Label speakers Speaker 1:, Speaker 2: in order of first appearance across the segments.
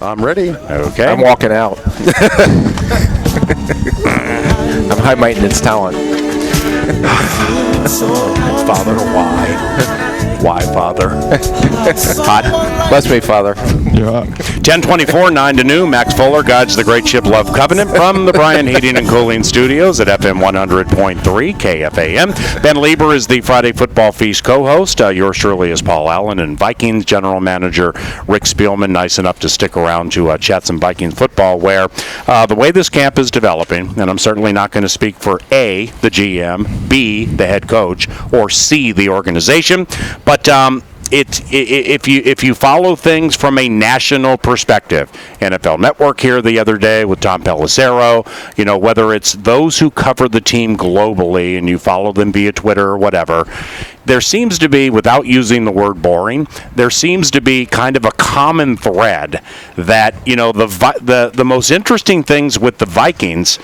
Speaker 1: I'm ready.
Speaker 2: Okay.
Speaker 3: I'm walking out. I'm high maintenance talent.
Speaker 2: Father, why? Why, Father? Hot.
Speaker 3: Bless me, Father.
Speaker 2: 10:24, 9 to noon. Max Fuller guides the great ship Love Covenant from the Bryan Heating and Cooling Studios at FM 100.3 KFAM. Ben Leber is the Friday Football Feast co-host. Yours truly is Paul Allen, and Vikings General Manager Rick Spielman, nice enough to stick around to chat some Vikings football, where the way this camp is developing, and I'm certainly not going to speak for A, the GM, B, the head coach, or C, the organization, but if you follow things from a national perspective, NFL Network here the other day with Tom Pelissero, whether it's those who cover the team globally and you follow them via Twitter or whatever, there seems to be, without using the word boring, there seems to be kind of a common thread that, the most interesting things with the Vikings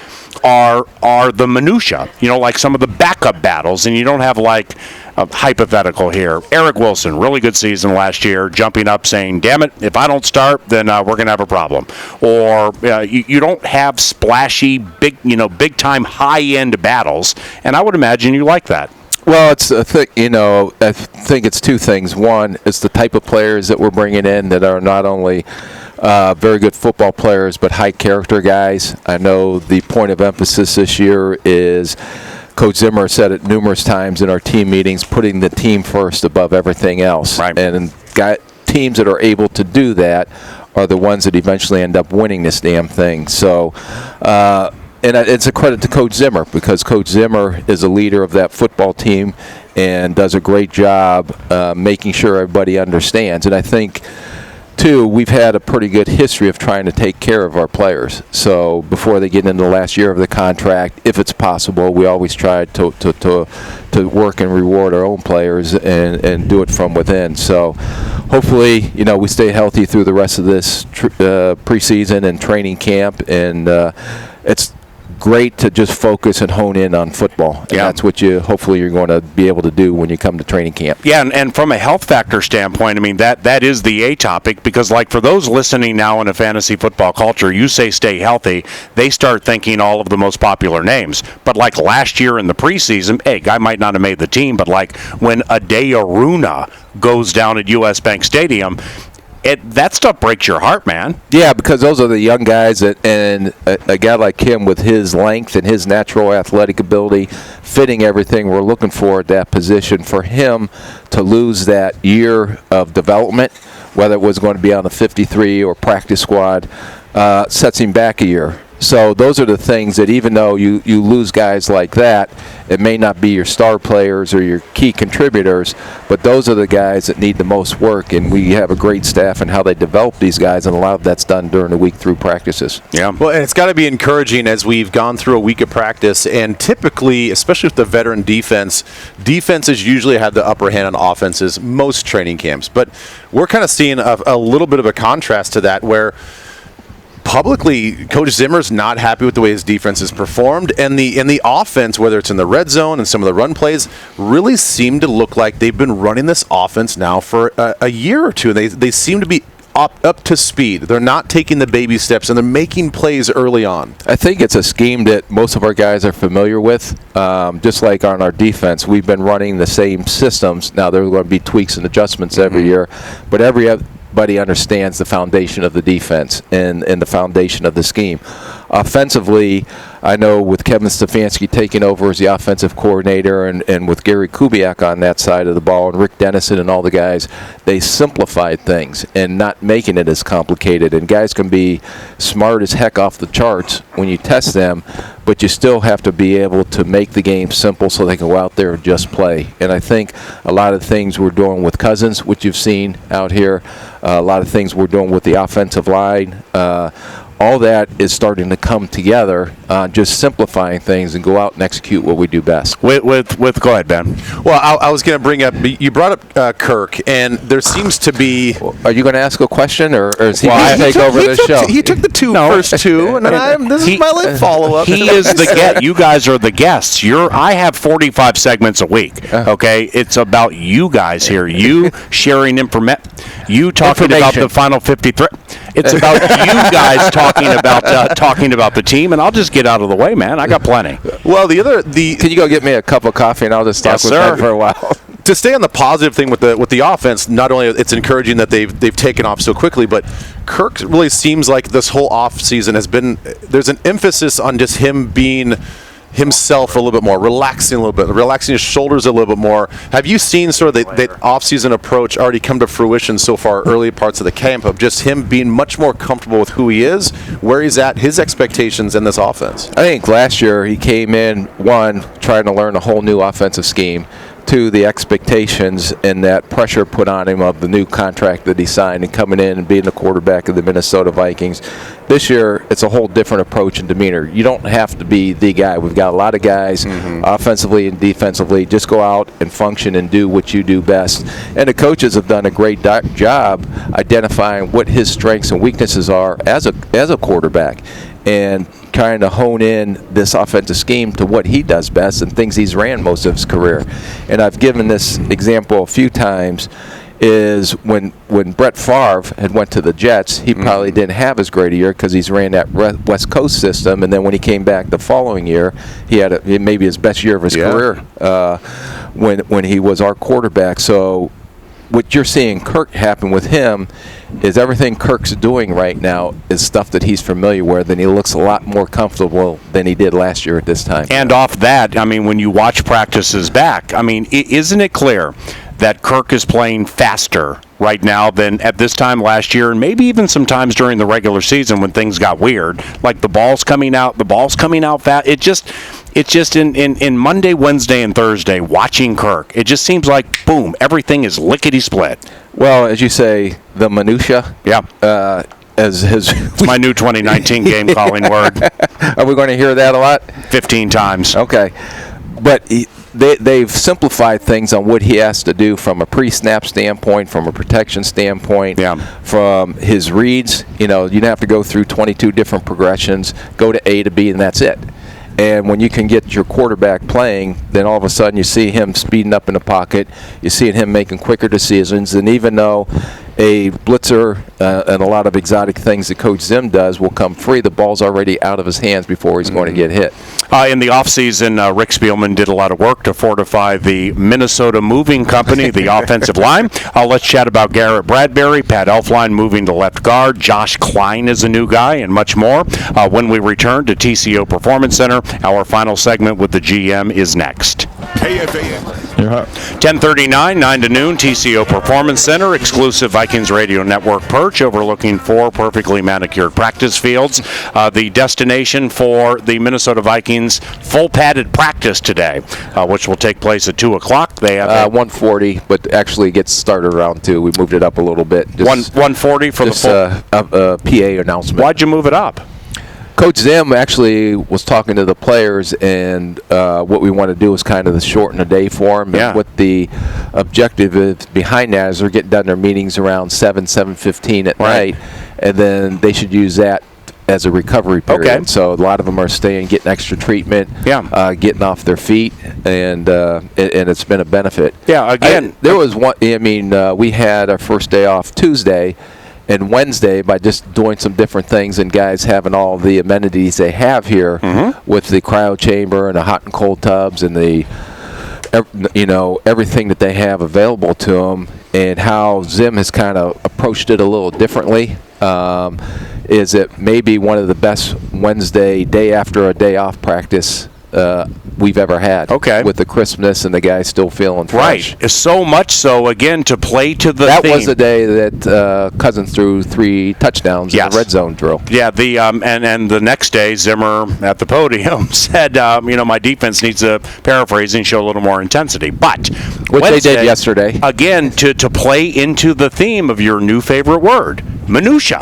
Speaker 2: are the minutia, like some of the backup battles, and you don't have like a hypothetical here. Eric Wilson, really good season last year, jumping up saying, damn it, if I don't start, then we're going to have a problem. Or you don't have splashy, big time high-end battles, and I would imagine you like that.
Speaker 3: Well, it's I think it's two things. One, it's the type of players that we're bringing in that are not only very good football players, but high character guys. I know the point of emphasis this year is, Coach Zimmer said it numerous times in our team meetings, putting the team first above everything else.
Speaker 2: Right.
Speaker 3: And teams that are able to do that are the ones that eventually end up winning this damn thing. So, and it's a credit to Coach Zimmer, because Coach Zimmer is a leader of that football team and does a great job making sure everybody understands. And I think, too, we've had a pretty good history of trying to take care of our players. So before they get into the last year of the contract, if it's possible, we always try to work and reward our own players and do it from within. So hopefully, we stay healthy through the rest of this preseason and training camp, and it's great to just focus and hone in on football. And that's what hopefully you're going to be able to do when you come to training camp.
Speaker 2: Yeah, and from a health factor standpoint, I mean, that is the A topic, because like for those listening now in a fantasy football culture, you say stay healthy, they start thinking all of the most popular names. But like last year in the preseason, hey, guy might not have made the team, but like when Adearuna goes down at US Bank Stadium, that stuff breaks your heart, man.
Speaker 3: Yeah, because those are the young guys, and a guy like him with his length and his natural athletic ability, fitting everything we're looking for at that position, for him to lose that year of development, whether it was going to be on the 53 or practice squad, sets him back a year. So those are the things that, even though you lose guys like that, it may not be your star players or your key contributors, but those are the guys that need the most work, and we have a great staff in how they develop these guys, and a lot of that's done during the week through practices.
Speaker 1: Yeah. Well, and it's got to be encouraging as we've gone through a week of practice, and typically, especially with the veteran defenses usually have the upper hand on offenses most training camps, but we're kind of seeing a little bit of a contrast to that, where publicly, Coach Zimmer's not happy with the way his defense has performed, and the offense, whether it's in the red zone and some of the run plays, really seem to look like they've been running this offense now for a year or two. They seem to be up to speed. They're not taking the baby steps, and they're making plays early on.
Speaker 3: I think it's a scheme that most of our guys are familiar with. Just like on our defense, we've been running the same systems. Now, there are going to be tweaks and adjustments every year, but everybody understands the foundation of the defense and the foundation of the scheme. Offensively, I know with Kevin Stefanski taking over as the offensive coordinator and with Gary Kubiak on that side of the ball and Rick Dennison and all the guys, they simplified things and not making it as complicated. And guys can be smart as heck off the charts when you test them, but you still have to be able to make the game simple so they can go out there and just play. And I think a lot of things we're doing with Cousins, which you've seen out here, a lot of things we're doing with the offensive line, all that is starting to come together, just simplifying things and go out and execute what we do best.
Speaker 2: Go ahead, Ben.
Speaker 1: Well, I was going to bring up, you brought up Kirk, and there seems to be...
Speaker 3: Are you going to ask a question, or is he going to take over the show?
Speaker 1: He took the first two, and this is my follow-up.
Speaker 2: He is the guest. You guys are the guests. I have 45 segments a week, okay? It's about you guys here. You sharing information. You talking about the final 53. It's about you guys talking about the team, and I'll just get out of the way, man. I got plenty.
Speaker 1: Well,
Speaker 3: Can you go get me a cup of coffee and I'll just talk with Ben for a while?
Speaker 1: To stay on the positive thing with the offense, not only it's encouraging that they've taken off so quickly, but Kirk really seems like this whole off season there's an emphasis on just him being himself a little bit more, relaxing his shoulders a little bit more. Have you seen sort of that off-season approach already come to fruition so far, early parts of the camp, of just him being much more comfortable with who he is, where he's at, his expectations in this offense?
Speaker 3: I think last year he came in, one, trying to learn a whole new offensive scheme. Two, the expectations and that pressure put on him of the new contract that he signed and coming in and being the quarterback of the Minnesota Vikings. This year, it's a whole different approach and demeanor. You don't have to be the guy. We've got a lot of guys, offensively and defensively. Just go out and function and do what you do best. And the coaches have done a great job identifying what his strengths and weaknesses are as a quarterback, and trying to hone in this offensive scheme to what he does best and things he's ran most of his career. And I've given this example a few times, is when Brett Favre had went to the Jets, he probably didn't have as great a year because he's ran that West Coast system, and then when he came back the following year, he had maybe his best year of his career when he was our quarterback. So what you're seeing Kirk happen with him is everything Kirk's doing right now is stuff that he's familiar with, and he looks a lot more comfortable than he did last year at this time.
Speaker 2: And off that, I mean, when you watch practices back, I mean, isn't it clear that Kirk is playing faster right now than at this time last year, and maybe even sometimes during the regular season when things got weird, like the ball's coming out fast. It's just in Monday, Wednesday, and Thursday, watching Kirk, it just seems like, boom, everything is lickety-split.
Speaker 3: Well, as you say, the minutia.
Speaker 2: Yeah.
Speaker 3: It's
Speaker 2: my new 2019 game calling word.
Speaker 3: Are we going to hear that a lot?
Speaker 2: 15 times.
Speaker 3: Okay. But they've simplified things on what he has to do from a pre-snap standpoint, from a protection standpoint, from his reads. You know, you don't have to go through 22 different progressions, go to A to B, and that's it. And when you can get your quarterback playing, then all of a sudden you see him speeding up in the pocket. You see him making quicker decisions. And even though a blitzer and a lot of exotic things that Coach Zim does will come free, the ball's already out of his hands before he's going to get hit.
Speaker 2: In the offseason, Rick Spielman did a lot of work to fortify the Minnesota Moving Company, the offensive line. Let's chat about Garrett Bradbury, Pat Elflein moving to left guard, Josh Klein is a new guy, and much more. When we return to TCO Performance Center, our final segment with the GM is next.
Speaker 4: KFAN.
Speaker 2: 10:39, 9 to noon, TCO Performance Center, exclusive Vikings Radio Network perch overlooking 4 perfectly manicured practice fields. The destination for the Minnesota Vikings full padded practice today, which will take place at 2 o'clock. They have
Speaker 3: 1:40, but actually gets started around 2. We moved it up a little bit.
Speaker 2: 1:40 for the full
Speaker 3: PA announcement.
Speaker 2: Why'd you move it up?
Speaker 3: Coach Zim actually was talking to the players, and what we want to do is kind of shorten the day for them.
Speaker 2: Yeah.
Speaker 3: And what the objective is behind that is they're getting done their meetings around 7:15 at night, and then they should use that as a recovery period.
Speaker 2: Okay.
Speaker 3: So a lot of them are staying, getting extra treatment, getting off their feet, and it's been a benefit.
Speaker 2: Yeah, again.
Speaker 3: There was one, we had our first day off Tuesday, and Wednesday, by just doing some different things and guys having all the amenities they have here with the cryo chamber and the hot and cold tubs and the everything that they have available to them, and how Zim has kind of approached it a little differently, is it maybe one of the best Wednesday, day after a day off practice we've ever had.
Speaker 2: Okay.
Speaker 3: With the crispness and the guys still feeling fresh.
Speaker 2: Right. So much so, again, to play to the
Speaker 3: That
Speaker 2: theme.
Speaker 3: was the day that Cousins threw 3 touchdowns in the red zone drill.
Speaker 2: Yeah, and the next day, Zimmer at the podium said, my defense needs to, paraphrasing, show a little more intensity. But
Speaker 3: Which
Speaker 2: Wednesday,
Speaker 3: they did yesterday.
Speaker 2: Again, to play into the theme of your new favorite word, minutia.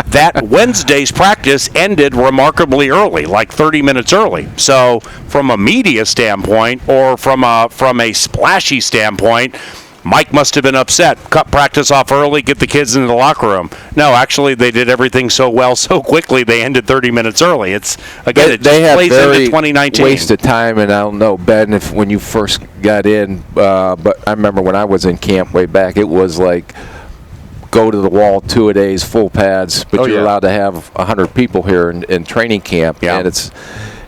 Speaker 2: That Wednesday's practice ended remarkably early, like 30 minutes early. So from a media standpoint or from a splashy standpoint, Mike must have been upset. Cut practice off early, get the kids into the locker room. No, actually, they did everything so well so quickly they ended 30 minutes early. It's again, it just plays into 2019.
Speaker 3: Wasted time, and I don't know, Ben, if when you first got in, but I remember when I was in camp way back, it was like go to the wall 2-a-days, full pads, but you're allowed to have 100 people here in training camp.
Speaker 2: Yeah.
Speaker 3: And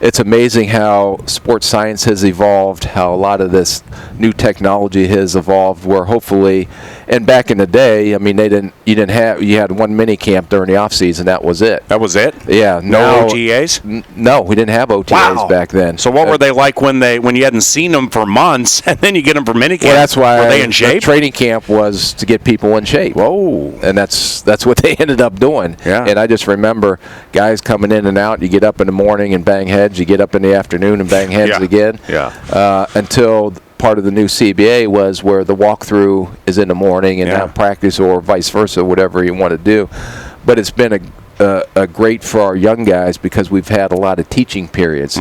Speaker 3: it's amazing how sports science has evolved, how a lot of this new technology has evolved, where hopefully, and back in the day, I mean, you had one mini camp during the off season, that was it.
Speaker 2: That was it?
Speaker 3: Yeah.
Speaker 2: No OTAs?
Speaker 3: No, we didn't have OTAs back then.
Speaker 2: So what were they like when you hadn't seen them for months, and then you get them for mini camp?
Speaker 3: Well, that's why
Speaker 2: were they in shape?
Speaker 3: The training camp was to get people in shape.
Speaker 2: Whoa.
Speaker 3: And that's what they ended up doing.
Speaker 2: Yeah.
Speaker 3: And I just remember guys coming in and out. You get up in the morning and bang heads. You get up in the afternoon and bang heads again.
Speaker 2: Yeah.
Speaker 3: Until part of the new CBA was where the walkthrough is in the morning and not practice, or vice versa, whatever you want to do. But it's been a great for our young guys because we've had a lot of teaching periods.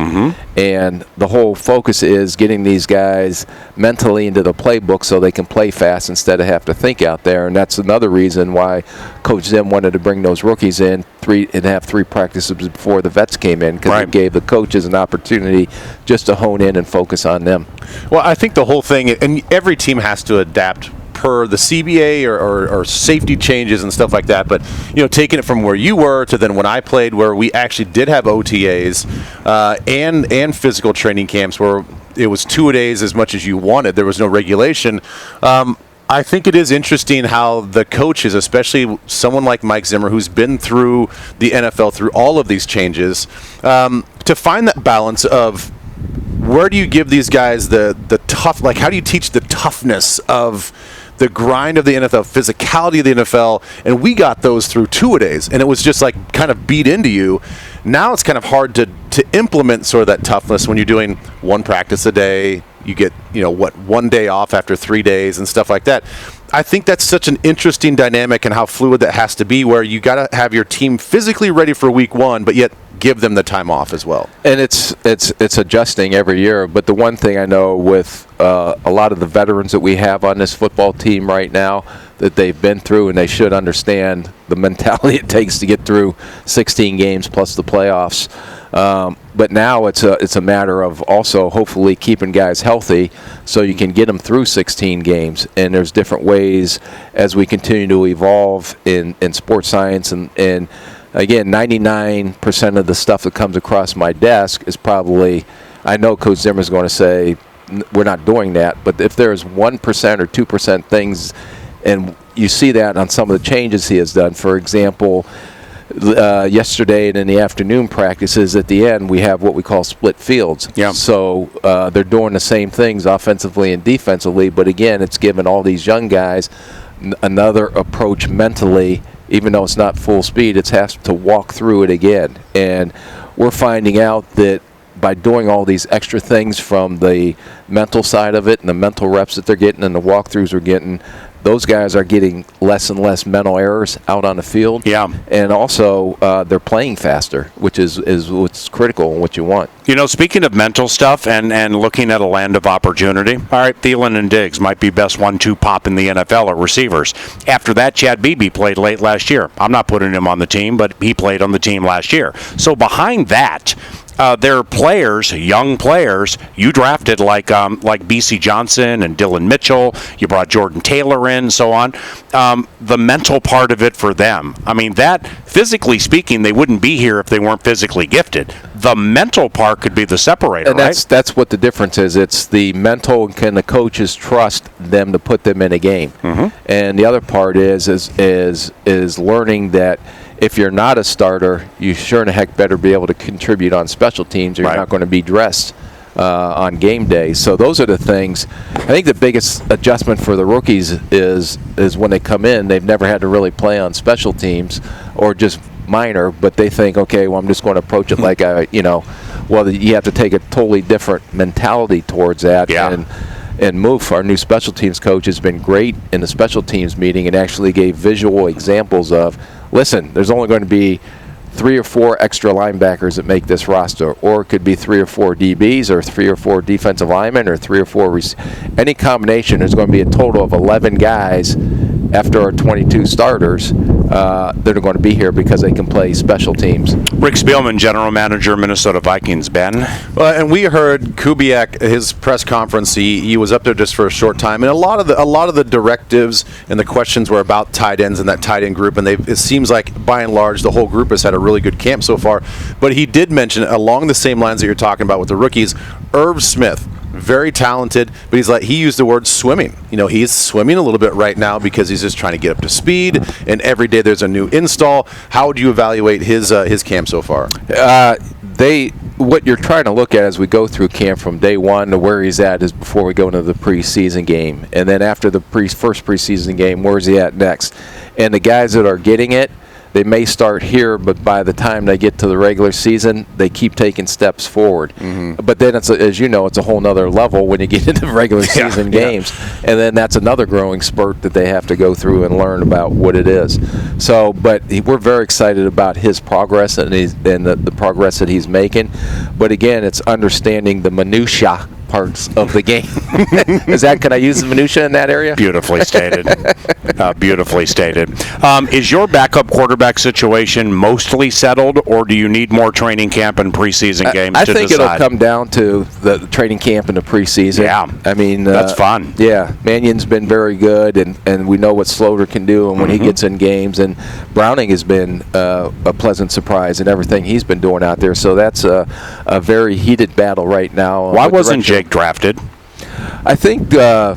Speaker 3: And the whole focus is getting these guys mentally into the playbook so they can play fast instead of have to think out there. And that's another reason why Coach Zim wanted to bring those rookies in have three practices before the vets came in, because it gave the coaches an opportunity just to hone in and focus on them.
Speaker 1: Well, I think the whole thing, and every team has to adapt per the CBA or safety changes and stuff like that. But, taking it from where you were to then when I played, where we actually did have OTAs and physical training camps where it was 2-a-days as much as you wanted. There was no regulation. I think it is interesting how the coaches, especially someone like Mike Zimmer, who's been through the NFL through all of these changes, to find that balance of where do you give these guys the tough, like how do you teach the toughness of the grind of the NFL, physicality of the NFL, and we got those through 2-a-days, and it was just like kind of beat into you. Now it's kind of hard to implement sort of that toughness when you're doing one practice a day. You get, 1 day off after 3 days and stuff like that. I think that's such an interesting dynamic and how fluid that has to be, where you got to have your team physically ready for week one, but yet give them the time off as well.
Speaker 3: And it's adjusting every year. But the one thing I know with a lot of the veterans that we have on this football team right now, that they've been through, and they should understand the mentality it takes to get through 16 games plus the playoffs. But now it's a matter of also hopefully keeping guys healthy so you can get them through 16 games. And there's different ways as we continue to evolve in sports science. And again, 99% of the stuff that comes across my desk is probably, I know Coach Zimmer's going to say we're not doing that, but if there's 1% or 2% things, and you see that on some of the changes he has done. For example, yesterday and in the afternoon practices, at the end we have what we call split fields. So they're doing the same things offensively and defensively, but again, it's given all these young guys another approach mentally. Even though it's not full speed, it has to walk through it again. And we're finding out that by doing all these extra things from the mental side of it and the mental reps that they're getting and the walkthroughs we're getting, those guys are getting less and less mental errors out on the field. And also they're playing faster, which is what's critical and what you want.
Speaker 2: Speaking of mental stuff and looking at a land of opportunity, all right, Thielen and Diggs might be best 1-2 pop in the NFL at receivers. After that, Chad Beebe played late last year. I'm not putting him on the team, but he played on the team last year. So behind that, there are players, young players, you drafted like B.C. Johnson and Dylan Mitchell. You brought Jordan Taylor in, so on. The mental part of it for them. I mean, that, physically speaking, they wouldn't be here if they weren't physically gifted. The mental part could be the separator,
Speaker 3: and that's what the difference is. It's the mental, and can the coaches trust them to put them in a game? And the other part is learning that if you're not a starter, you sure in the heck better be able to contribute on special teams, or you're not going to be dressed on game day. So those are the things. I think the biggest adjustment for the rookies is when they come in, they've never had to really play on special teams or just minor, but they think, okay, well, I'm just going to approach it like well, you have to take a totally different mentality towards that. And Moof, our new special teams coach, has been great in the special teams meeting and actually gave visual examples of, listen, there's only going to be 3 or 4 extra linebackers that make this roster, or it could be 3 or 4 DBs, or 3 or 4 defensive linemen, or 3 or 4 any combination. There's going to be a total of 11 guys after our 22 starters that are going to be here because they can play special teams.
Speaker 2: Rick Spielman, General Manager, Minnesota Vikings. Ben?
Speaker 1: Well, and we heard Kubiak, his press conference, he was up there just for a short time, and a lot of the directives and the questions were about tight ends and that tight end group, and it seems like by and large the whole group has had a really good camp so far. But he did mention, along the same lines that you're talking about with the rookies, Irv Smith, very talented, but he used the word swimming. He's swimming a little bit right now because he's just trying to get up to speed, and every day there's a new install. How would you evaluate his camp so far?
Speaker 3: What you're trying to look at as we go through camp from day one to where he's at is before we go into the preseason game, and then after the first preseason game, where's he at next? And the guys that are getting it, they may start here, but by the time they get to the regular season, they keep taking steps forward. Mm-hmm. But then, as you know, it's a whole nother level when you get into regular season games. And then that's another growing spurt that they have to go through and learn about what it is. So, but we're very excited about his progress and the progress that he's making. But again, it's understanding the minutia parts of the game. Can I use the minutia in that area?
Speaker 2: Beautifully stated. Beautifully stated. Is your backup quarterback situation mostly settled, or do you need more training camp and preseason games to decide?
Speaker 3: I think it'll come down to the training camp and the preseason.
Speaker 2: Yeah.
Speaker 3: I mean,
Speaker 2: that's fun.
Speaker 3: Yeah. Mannion's been very good, and we know what Sloter can do and when he gets in games. And Browning has been a pleasant surprise in everything he's been doing out there. So that's a very heated battle right now.
Speaker 2: Why wasn't Jake drafted?
Speaker 3: I think a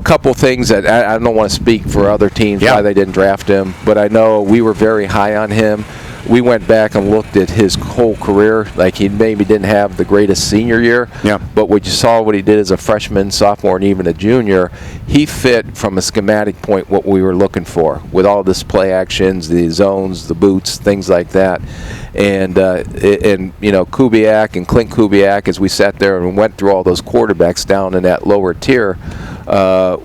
Speaker 3: couple things that I don't want to speak for other teams why they didn't draft him, but I know we were very high on him. We went back and looked at his whole career. Like, he maybe didn't have the greatest senior year, but when you saw what he did as a freshman, sophomore, and even a junior, he fit from a schematic point what we were looking for with all this play actions, the zones, the boots, things like that. And Kubiak and Clint Kubiak, as we sat there and went through all those quarterbacks down in that lower tier,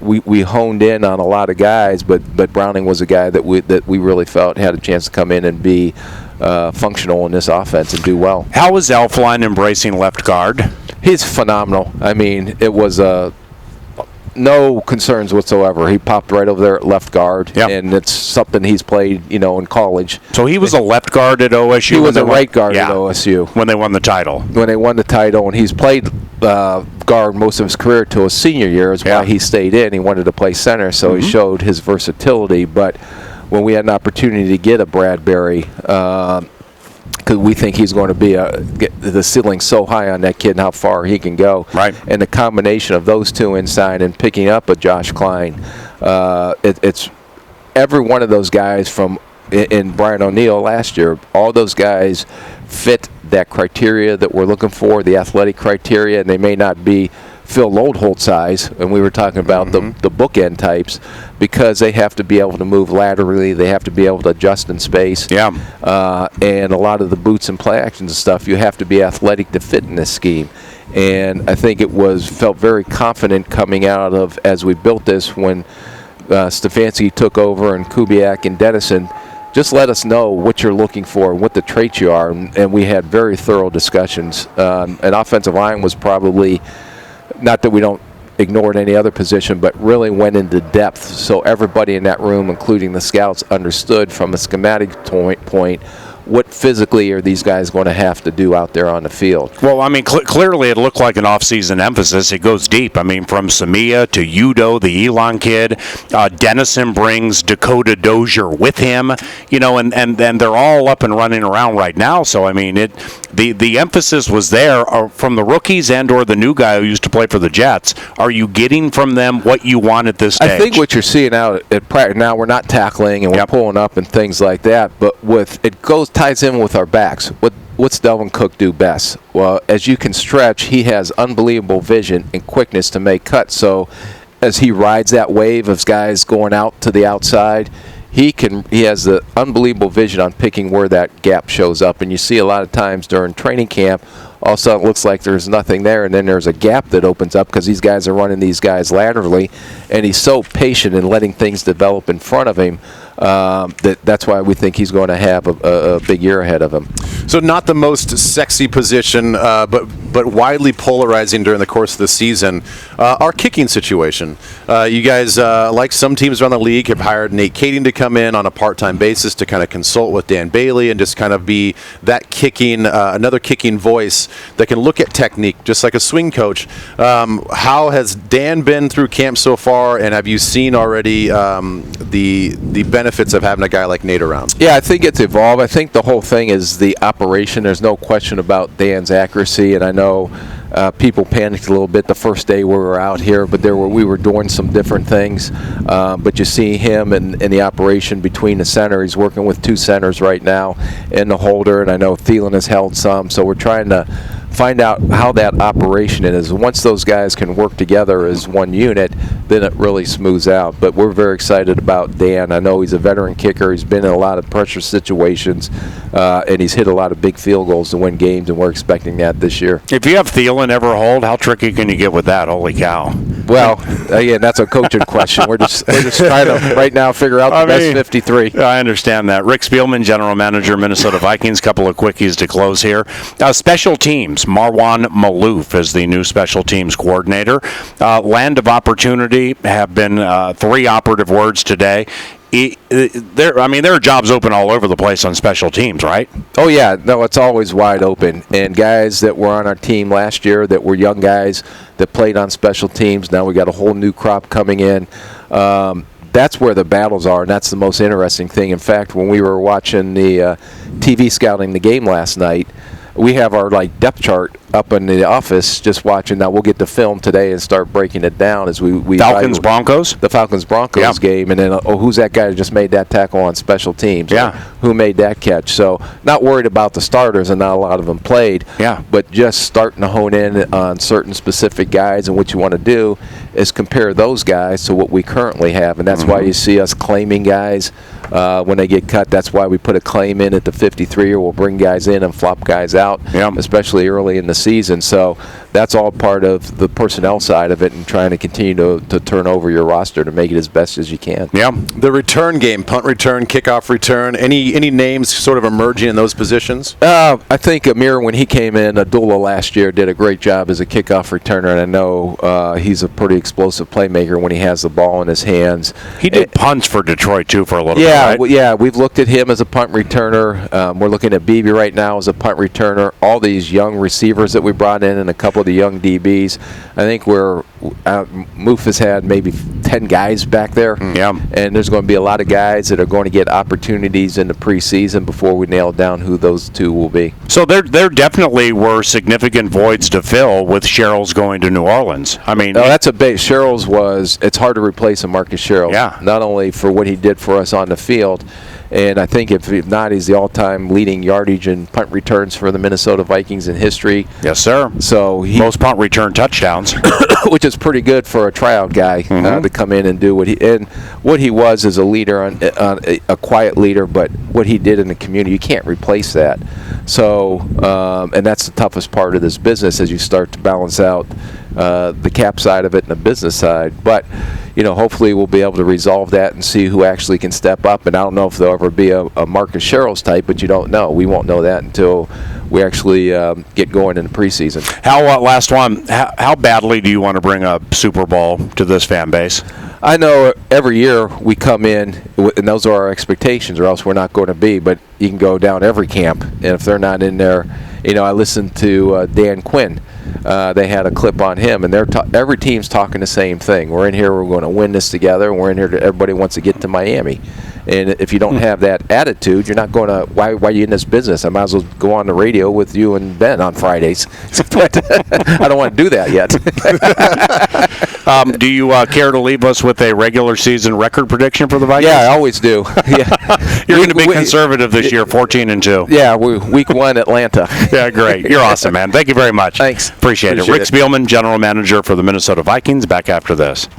Speaker 3: we honed in on a lot of guys, but Browning was a guy that we really felt had a chance to come in and be functional in this offense and do well.
Speaker 2: How is Elflein embracing left guard?
Speaker 3: He's phenomenal. I mean, it was no concerns whatsoever. He popped right over there at left guard, and it's something he's played, in college.
Speaker 2: So he was a left guard at OSU?
Speaker 3: He was a right guard at OSU.
Speaker 2: When they won the title.
Speaker 3: When they won the title, and he's played guard most of his career till his senior year is why he stayed in. He wanted to play center, so he showed his versatility. But when we had an opportunity to get a Bradbury, because we think he's going to be get the ceiling so high on that kid and how far he can go.
Speaker 2: Right.
Speaker 3: And the combination of those two inside and picking up a Josh Klein, it's every one of those guys in Brian O'Neill last year, all those guys fit that criteria that we're looking for, the athletic criteria, and they may not be Phil Lodeholt size, and we were talking about the bookend types, because they have to be able to move laterally, they have to be able to adjust in space. And a lot of the boots and play actions and stuff, you have to be athletic to fit in this scheme. And I think felt very confident coming out of, as we built this, when Stefanski took over and Kubiak and Dennison, just let us know what you're looking for, what the traits you are, and we had very thorough discussions. An offensive line was probably, not that we don't ignore any other position, but really went into depth, so everybody in that room, including the scouts, understood from a schematic point what physically are these guys going to have to do out there on the field.
Speaker 2: Well, I mean, clearly it looked like an off-season emphasis. It goes deep. I mean, from Samia to Udo, the Elon kid. Dennison brings Dakota Dozier with him, and they're all up and running around right now. So, I mean, the emphasis was there from the rookies and or the new guy who used to play for the Jets. Are you getting from them what you want at this stage?
Speaker 3: I think what you're seeing out at practice now, we're not tackling and we're pulling up and things like that, but ties in with our backs. What's Delvin Cook do best? Well, as you can stretch, he has unbelievable vision and quickness to make cuts. So as he rides that wave of guys going out to the outside, he has the unbelievable vision on picking where that gap shows up. And you see a lot of times during training camp, all of a sudden it looks like there's nothing there, and then there's a gap that opens up because these guys are running these guys laterally, and he's so patient in letting things develop in front of him that's why we think he's going to have a big year ahead of him.
Speaker 1: So not the most sexy position, but but widely polarizing during the course of the season, our kicking situation. You guys, like some teams around the league, have hired Nate Kading to come in on a part-time basis to kind of consult with Dan Bailey and just kind of be that kicking, another kicking voice that can look at technique, just like a swing coach. How has Dan been through camp so far, and have you seen already the benefits of having a guy like Nate around?
Speaker 3: Yeah, I think it's evolved. I think the whole thing is the operation. There's no question about Dan's accuracy, and I know people panicked a little bit the first day we were out here, but we were doing some different things. But you see him and the operation between the center. He's working with 2 centers right now and the holder, and I know Thielen has held some. So we're trying to find out how that operation is. Once those guys can work together as one unit, then it really smooths out. But we're very excited about Dan. I know he's a veteran kicker. He's been in a lot of pressure situations, and he's hit a lot of big field goals to win games, and we're expecting that this year.
Speaker 2: If you have Thielen ever hold, how tricky can you get with that? Holy cow.
Speaker 3: Well, again, that's a coaching question. We're just trying to right now figure out the best 53.
Speaker 2: I understand that. Rick Spielman, General Manager, Minnesota Vikings. Couple of quickies to close here. Special teams. Marwan Malouf is the new special teams coordinator. Land of opportunity have been 3 operative words today. There are jobs open all over the place on special teams, right?
Speaker 3: Oh, yeah. No, it's always wide open. And guys that were on our team last year that were young guys that played on special teams, now we got a whole new crop coming in. That's where the battles are, and that's the most interesting thing. In fact, when we were watching the TV scouting the game last night, we have our depth chart up in the office just watching. Now we'll get the film today and start breaking it down as we
Speaker 2: Falcons Broncos,
Speaker 3: the Falcons Broncos game, and then who's that guy who just made that tackle on special teams?
Speaker 2: Yeah,
Speaker 3: who made that catch? So not worried about the starters, and not a lot of them played.
Speaker 2: Yeah,
Speaker 3: but just starting to hone in on certain specific guys, and what you want to do is compare those guys to what we currently have, and that's why you see us claiming guys when they get cut. That's why we put a claim in at the 53, or we'll bring guys in and flop guys out, especially early in the season. So that's all part of the personnel side of it, and trying to continue to turn over your roster to make it as best as you can.
Speaker 2: Yeah.
Speaker 1: The return game, punt return, kickoff return, any names sort of emerging in those positions?
Speaker 3: I think Amir, when he came in, Abdullah last year, did a great job as a kickoff returner, and I know he's a pretty explosive playmaker when he has the ball in his hands.
Speaker 2: He did punts for Detroit, too, for a little bit, right?
Speaker 3: Yeah, we've looked at him as a punt returner. We're looking at Beebe right now as a punt returner. All these young receivers that we brought in, and a couple of the young DBs. I think Moof has had maybe 10 guys back there.
Speaker 2: Yeah.
Speaker 3: And there's going to be a lot of guys that are going to get opportunities in the preseason before we nail down who those 2 will be.
Speaker 2: So there definitely were significant voids to fill with Sherrill's going to New Orleans. I mean,
Speaker 3: that's a big. It's hard to replace a Marcus Sherrill.
Speaker 2: Yeah.
Speaker 3: Not only for what he did for us on the field, and I think if not, he's the all-time leading yardage and punt returns for the Minnesota Vikings in history.
Speaker 2: Yes, sir.
Speaker 3: So
Speaker 2: most punt return touchdowns,
Speaker 3: which is pretty good for a tryout guy to come in and do what he was as a leader, a quiet leader, but what he did in the community, you can't replace that. So, and that's the toughest part of this business as you start to balance out the cap side of it and the business side. But hopefully we'll be able to resolve that and see who actually can step up. And I don't know if there'll ever be a Marcus Sherrill's type, but you don't know. We won't know that until we actually get going in the preseason.
Speaker 2: Last one, how badly do you want to bring a Super Bowl to this fan base?
Speaker 3: I know every year we come in, and those are our expectations, or else we're not going to be. But you can go down every camp, and if they're not in there, I listened to Dan Quinn. They had a clip on him, and every team's talking the same thing. We're in here, we're going to win this together, and we're in here, everybody wants to get to Miami. And if you don't have that attitude, you're not going to, why are you in this business? I might as well go on the radio with you and Ben on Fridays. I don't want to do that yet.
Speaker 2: Do you care to leave us with a regular season record prediction for the Vikings?
Speaker 3: Yeah, I always do. Yeah.
Speaker 2: You're going to be conservative this year, 14-2.
Speaker 3: Yeah, week 1 Atlanta.
Speaker 2: Yeah, great. You're awesome, man. Thank you very much.
Speaker 3: Thanks.
Speaker 2: Appreciate it. Rick Spielman, General Manager for the Minnesota Vikings, back after this.